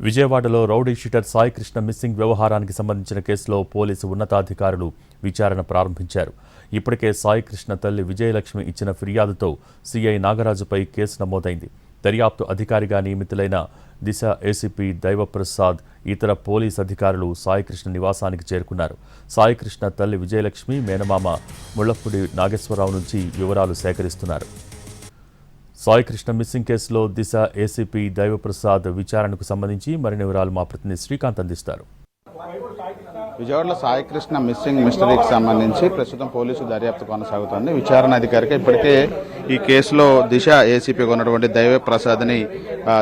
విజయవాడలో rowdy sheeter Sai Krishna missing వ్యవహారానికి సంబంధించిన కేసులో పోలీసు ఉన్నతాధికారులు విచారణ ప్రారంభించారు. ఇప్పటికే సాయి కృష్ణ తల్లి విజయలక్ష్మి ఇచ్చిన ఫిర్యాదుతో సీఐ నాగరాజుపై కేసు నమోదైంది. దర్యాప్తు అధికారిగా నియమితులైన దిశ ఏసీపీ దైవప్రసాద్ ఇతర పోలీసు అధికారులు సాయి కృష్ణ నివాసానికి చేరుకున్నారు. సాయి కృష్ణ తల్లి విజయలక్ష్మి మేనమామ ముళ్లపూడి నాగేశ్వరరావు నుంచి వివరాలు సేకరిస్తున్నారు. సాయి కృష్ణ మిస్సింగ్ కేసులో దిశ ఏసీపీ దైవప్రసాద్ విచారణకు సంబంధించి మరిన్ని వివరాలు మా ప్రతినిధి శ్రీకాంత్ అందిస్తారు. విజయవాడలో సాయి కృష్ణ మిస్సింగ్ మిస్టరీకి సంబంధించి ప్రస్తుతం పోలీసు దర్యాప్తు కొనసాగుతోంది. విచారణ అధికారికి ఇప్పటికే ఈ కేసులో దిశ ఏసీపీగా ఉన్నటువంటి దైవప్రసాద్ని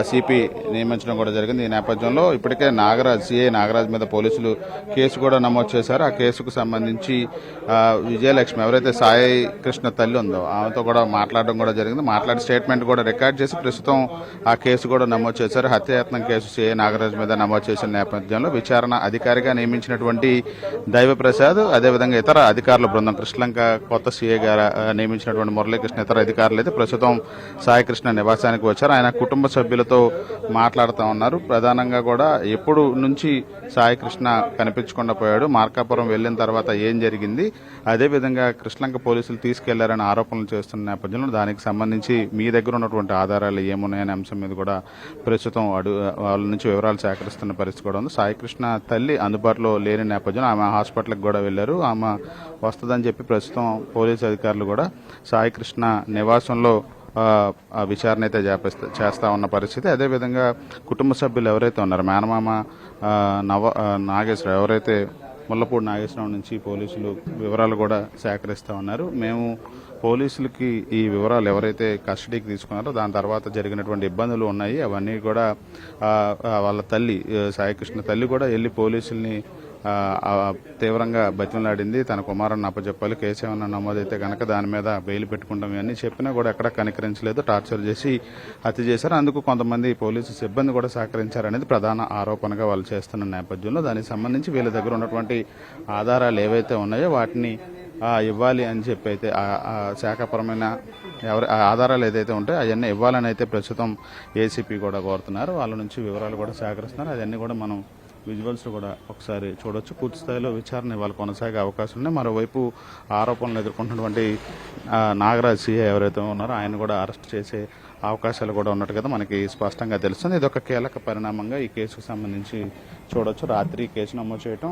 సిపి నియమించడం కూడా జరిగింది. ఈ నేపథ్యంలో ఇప్పటికే సిఐ నాగరాజ్ మీద పోలీసులు కేసు కూడా నమోదు చేశారు. ఆ కేసుకు సంబంధించి విజయలక్ష్మి ఎవరైతే సాయి కృష్ణ తల్లి ఉందో ఆమెతో కూడా మాట్లాడడం కూడా జరిగింది. మాట్లాడి స్టేట్మెంట్ కూడా రికార్డ్ చేసి ప్రస్తుతం ఆ కేసు కూడా నమోదు చేశారు. హత్యాయత్నం కేసు సిఐ నాగరాజ్ మీద నమోదు చేసిన నేపథ్యంలో విచారణ అధికారిగా నియమించినటువంటి దైవప్రసాద్ అదేవిధంగా ఇతర అధికారుల బృందం కృష్ణలంక కొత్త సీఏ గారు నియమించినటువంటి మురళీకృష్ణ ఇతర అధికారులు అయితే ప్రస్తుతం సాయి కృష్ణ నివాసానికి వచ్చారు. ఆయన కుటుంబ సభ్యులతో మాట్లాడుతూ ఉన్నారు. ప్రధానంగా కూడా ఎప్పుడు నుంచి సాయి కృష్ణ కనిపించకుండా పోయాడు, మార్కాపురం వెళ్లిన తర్వాత ఏం జరిగింది, అదేవిధంగా కృష్ణలంక పోలీసులు తీసుకెళ్లారని ఆరోపణలు చేస్తున్న నేపథ్యంలో దానికి సంబంధించి మీ దగ్గర ఉన్నటువంటి ఆధారాలు ఏమున్నాయనే అంశం మీద కూడా ప్రస్తుతం వాళ్ళ నుంచి వివరాలు సేకరిస్తున్న పరిస్థితి కూడా ఉంది. సాయి కృష్ణ తల్లి అందుబాటులో లేని నేపథ్యంలో ఆమె హాస్పిటల్కి కూడా వెళ్లారు. ఆమె వస్తుందని చెప్పి ప్రస్తుతం పోలీసు అధికారులు కూడా సాయి కృష్ణ నివాసంలో విచారణ అయితే చేస్తా ఉన్న పరిస్థితి. అదేవిధంగా కుటుంబ సభ్యులు ఎవరైతే ఉన్నారో మేనమామ నాగేశ్వరరావు ఎవరైతే ముళ్లపూడి నాగేశ్వరరావు నుంచి పోలీసులు వివరాలు కూడా సేకరిస్తూ ఉన్నారు. మేము పోలీసులకి ఈ వివరాలు ఎవరైతే కస్టడీకి తీసుకున్నారో దాని తర్వాత జరిగినటువంటి ఇబ్బందులు ఉన్నాయి అవన్నీ కూడా వాళ్ళ తల్లి సాయి కృష్ణ తల్లి కూడా వెళ్ళి పోలీసుల్ని తీవ్రంగా బతిమలాడింది. తన కుమారుని అప్పచెప్పాలి, కేసు ఏమన్నా నమోదైతే కనుక దాని మీద బెయిల్ పెట్టుకుంటాం ఇవన్నీ చెప్పినా కూడా ఎక్కడ కనికరించలేదు, టార్చర్ చేసి హత్య చేశారు. అందుకు కొంతమంది పోలీసు సిబ్బంది కూడా సహకరించారనేది ప్రధాన ఆరోపణగా వాళ్ళు చేస్తున్న నేపథ్యంలో దానికి సంబంధించి వీళ్ళ దగ్గర ఉన్నటువంటి ఆధారాలు ఏవైతే ఉన్నాయో వాటిని ఇవ్వాలి అని చెప్పి అయితే శాఖపరమైన ఆధారాలు ఏదైతే ఉంటాయో అవన్నీ ఇవ్వాలని అయితే ప్రస్తుతం ఏసీపీ కూడా కోరుతున్నారు. వాళ్ళ నుంచి వివరాలు కూడా సేకరిస్తున్నారు. అవన్నీ కూడా మనం విజువల్స్ కూడా ఒకసారి చూడొచ్చు. పూర్తి స్థాయిలో విచారణ ఇవాళ కొనసాగే అవకాశం ఉంది. మరోవైపు ఆరోపణలు ఎదుర్కొంటున్నటువంటి నాగరాజ్ సీఏ ఎవరైతే ఉన్నారో ఆయన కూడా అరెస్ట్ చేసే అవకాశాలు కూడా ఉన్నట్టు కదా మనకి స్పష్టంగా తెలుస్తుంది. ఇది ఒక కీలక పరిణామంగా ఈ కేసుకు సంబంధించి చూడొచ్చు. రాత్రి కేసు నమోదు చేయడం,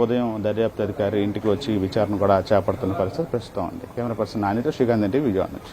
ఉదయం దర్యాప్తు అధికారి ఇంటికి వచ్చి విచారణ కూడా చేపడుతున్న పరిస్థితి ప్రస్తుతం ఉంది. కెమెరా పర్సన్ నానితో శ్రీకాంత్, విజయవాడ నుంచి.